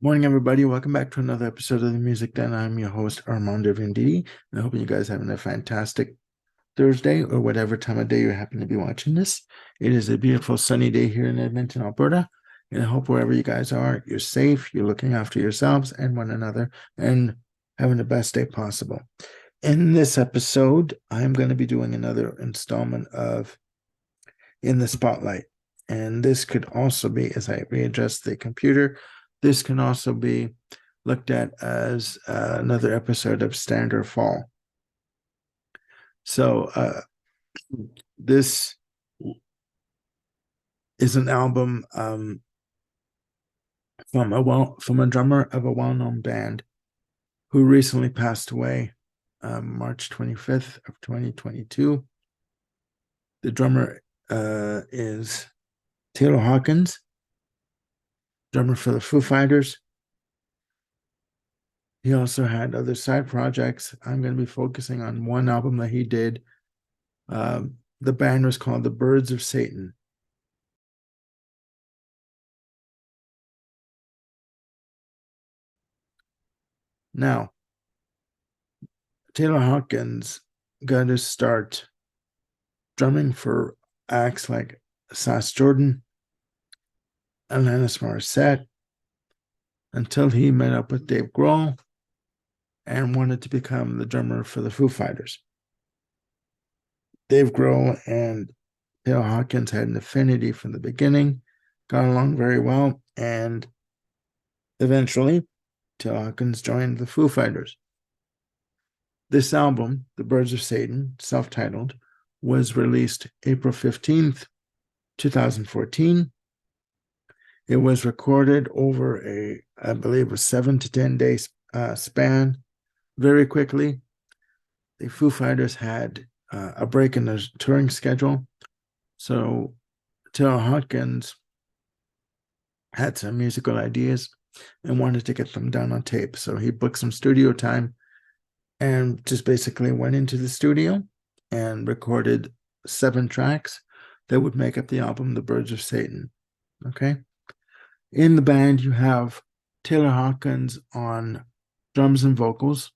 Morning, everybody. Welcome back to another episode of the Music Den. I'm your host, Armando Venditti, and I hope you guys are having a fantastic Thursday or whatever time of day you happen to be watching this. It is a beautiful sunny day here in Edmonton, Alberta, and I hope wherever you guys are, you're safe, you're looking after yourselves and one another, and having the best day possible. In this episode, I'm going to be doing another installment of In the Spotlight, and this could also be, as I readjust the computer, this can also be looked at as another episode of Stand or Fall. So this is an album from a drummer of a well-known band who recently passed away March 25th of 2022. The drummer is Taylor Hawkins, drummer for the Foo Fighters. He also had other side projects. I'm going to be focusing on one album that he did. The band was called the Birds of Satan. Now, Taylor Hawkins got his start drumming for acts like Sass Jordan, Alanis Morissette, until he met up with Dave Grohl and wanted to become the drummer for the Foo Fighters. Dave Grohl and Taylor Hawkins had an affinity from the beginning, got along very well, and eventually Taylor Hawkins joined the Foo Fighters. This album, The Birds of Satan, self-titled, was released April 15th, 2014. It was recorded over I believe, a 7 to 10 day span. Very quickly, the Foo Fighters had a break in their touring schedule. So Taylor Hawkins had some musical ideas and wanted to get them down on tape. So he booked some studio time and just basically went into the studio and recorded 7 tracks that would make up the album, The Birds of Satan. Okay. In the band, you have Taylor Hawkins on drums and vocals.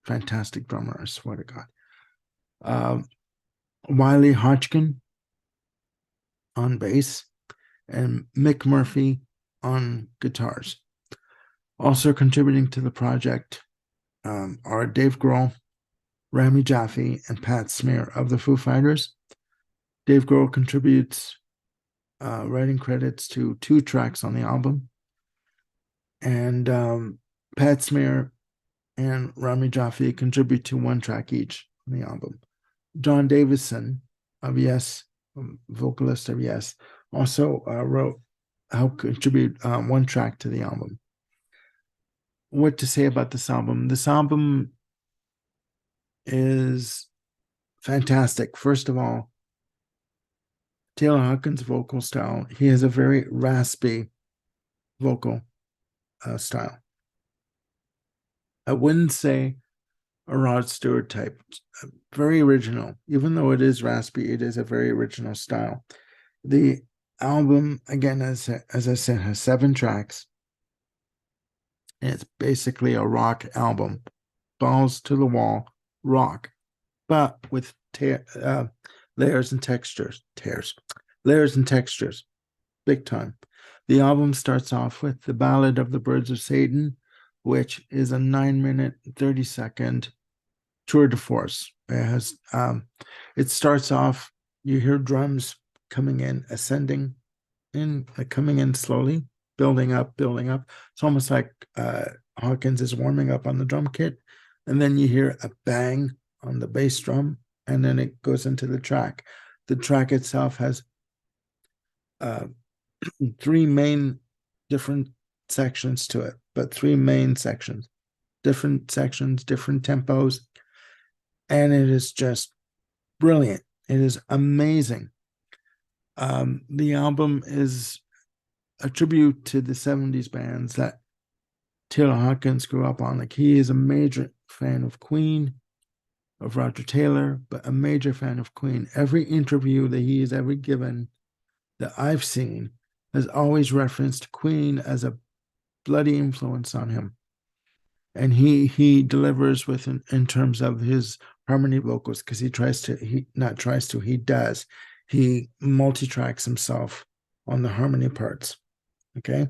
Fantastic drummer, I swear to God. Wiley Hodgkin on bass, and Mick Murphy on guitars. Also contributing to the project are Dave Grohl, Rami Jaffe, and Pat Smear of the Foo Fighters. Dave Grohl contributes writing credits to 2 tracks on the album, and Pat Smear and Rami Jaffe contribute to 1 track each on the album. John Davison of Yes, vocalist of Yes, also helped contribute 1 track to the album. What to say about this album? This album is fantastic. First of all, Taylor Hawkins' vocal style, he has a very raspy vocal style. I wouldn't say a Rod Stewart type. Very original. Even though it is raspy, it is a very original style. The album, again, as I said, has 7 tracks. And it's basically a rock album. Balls to the wall, rock, but with layers and textures. Layers and textures. Big time. The album starts off with The Ballad of the Birds of Satan, which is a 9-minute, 30-second tour de force. It starts off, you hear drums coming in, ascending in, coming in slowly, building up. It's almost like Hawkins is warming up on the drum kit, and then you hear a bang on the bass drum, and then it goes into the track. The track itself has 3 main different sections to it, but 3 main sections, different tempos, and it is just brilliant. It is amazing. The album is a tribute to the 70s bands that Taylor Hawkins grew up on. Like, he is a major fan of Queen, of Roger Taylor, but a major fan of Queen. Every interview that he has ever given that I've seen has always referenced Queen as a bloody influence on him. And he delivers with in terms of his harmony vocals, because he does. He multi-tracks himself on the harmony parts. Okay.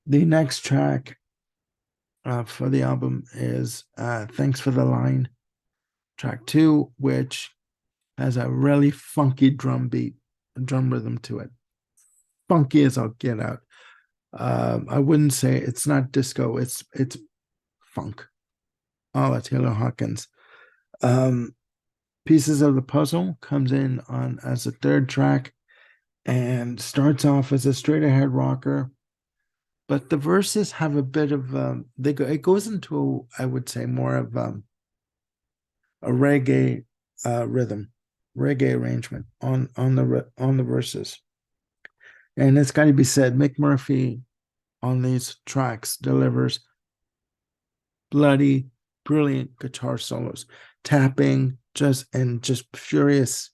The next track for the album is Thanks for the Line, track 2, which has a really funky drum rhythm to it. Funky as I'll get out. I wouldn't say it's not disco, it's funk, a la Taylor Hawkins. Pieces of the Puzzle comes in on as a third track and starts off as a straight ahead rocker, but the verses have a bit of it goes into, I would say, more of a reggae rhythm, reggae arrangement on the verses. And it's got to be said, Mick Murphy on these tracks delivers bloody brilliant guitar solos, tapping, just furious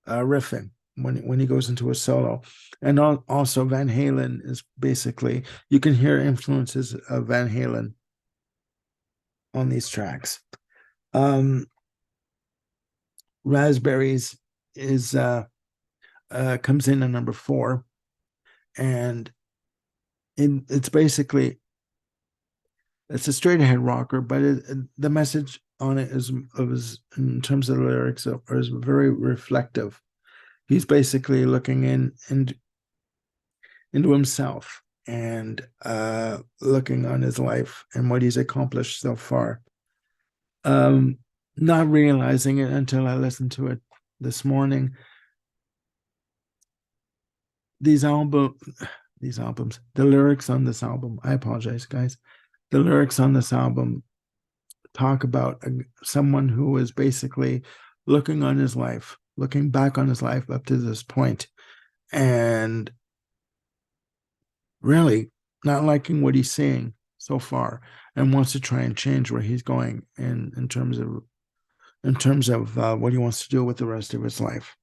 riffing when he goes into a solo. And also Van Halen is basically, you can hear influences of Van Halen on these tracks. Raspberries is comes in at number 4, and it's basically, it's a straight ahead rocker, but the message on it is in terms of the lyrics is very reflective. He's basically looking into himself and looking on his life and what he's accomplished so far. Not realizing it until I listened to it this morning. These albums, the lyrics on this album, I apologize, guys. The lyrics on this album talk about someone who is basically looking back on his life up to this point, and really not liking what he's seeing so far, and wants to try and change where he's going in terms of what he wants to do with the rest of his life.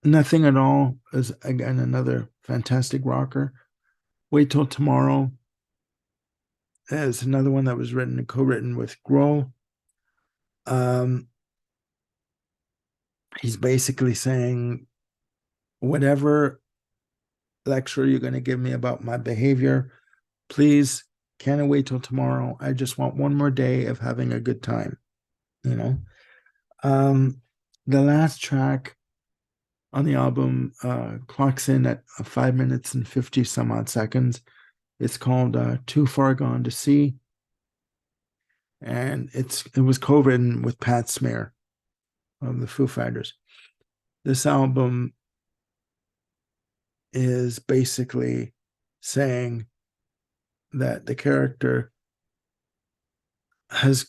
Nothing at All is, again, another fantastic rocker. Wait Till Tomorrow is another one that was written and co-written with Grohl. He's basically saying, whatever lecture you're going to give me about my behavior, please, can't wait till tomorrow. I just want one more day of having a good time. The last track on the album clocks in at 5 minutes and 50 some odd seconds. It's called Too Far Gone to See, and it was co-written with Pat Smear of the Foo Fighters. This album is basically saying that the character has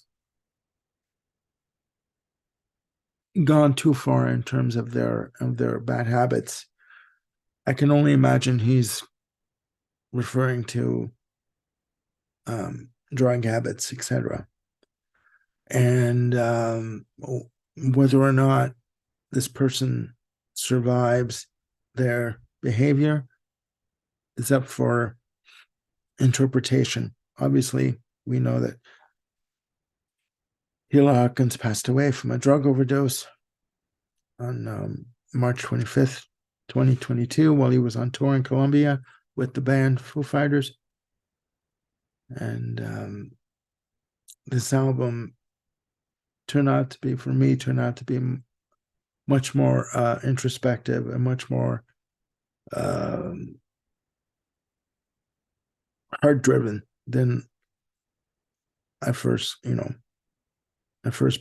gone too far in terms of their bad habits. I can only imagine he's referring to drug habits, etc. And whether or not this person survives their behavior is up for interpretation. Obviously, we know that Taylor Hawkins passed away from a drug overdose on March 25th, 2022, while he was on tour in Colombia with the band Foo Fighters. And this album turned out to be much more introspective and much more heart-driven than I first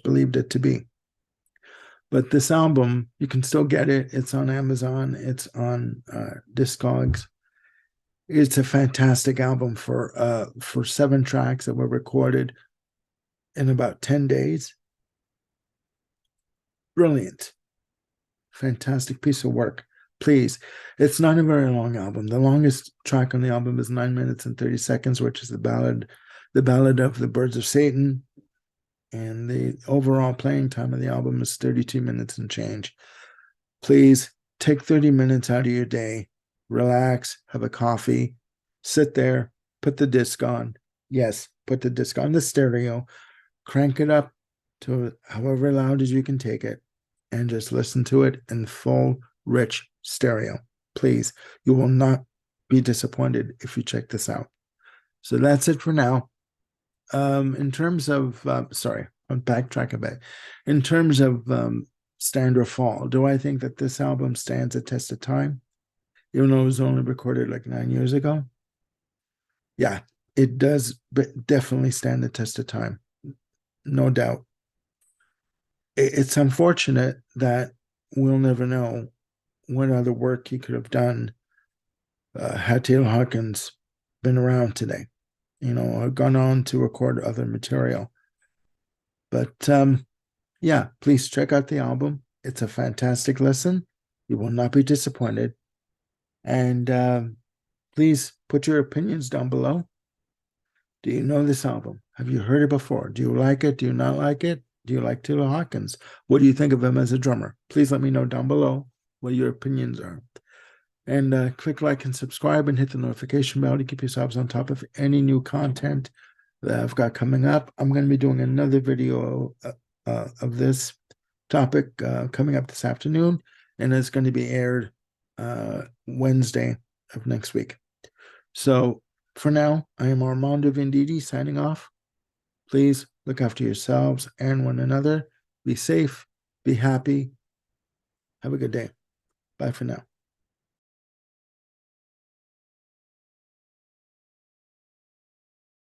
believed it to be. But this album, you can still get it. It's on Amazon. It's on Discogs. It's a fantastic album for 7 tracks that were recorded in about 10 days. Brilliant. Fantastic piece of work. Please. It's not a very long album. The longest track on the album is 9 minutes and 30 seconds, which is the ballad of the Birds of Satan. And the overall playing time of the album is 32 minutes and change. Please take 30 minutes out of your day relax, have a coffee, sit there, put the disc on. Yes, put the disc on the stereo, crank it up to however loud as you can take it, and just listen to it in full, rich stereo. Please, you will not be disappointed if you check this out. So that's it for now. In terms of, sorry, I'll backtrack a bit. In terms of stand or fall, do I think that this album stands a test of time, even though it was only recorded like 9 years ago? Yeah, it does definitely stand the test of time, no doubt. It's unfortunate that we'll never know what other work he could have done had Taylor Hawkins been around today, or gone on to record other material. But yeah, please check out the album. It's a fantastic listen. You will not be disappointed. And please put your opinions down below. Do you know this album? Have you heard it before? Do you like it? Do you not like it? Do you like Taylor Hawkins? What do you think of him as a drummer? Please let me know down below what your opinions are. And click like and subscribe and hit the notification bell to keep yourselves on top of any new content that I've got coming up. I'm going to be doing another video of this topic coming up this afternoon, and it's going to be aired Wednesday of next week. So for now, I am Armando Venditti signing off. Please look after yourselves and one another. Be safe, be happy. Have a good day. Bye for now.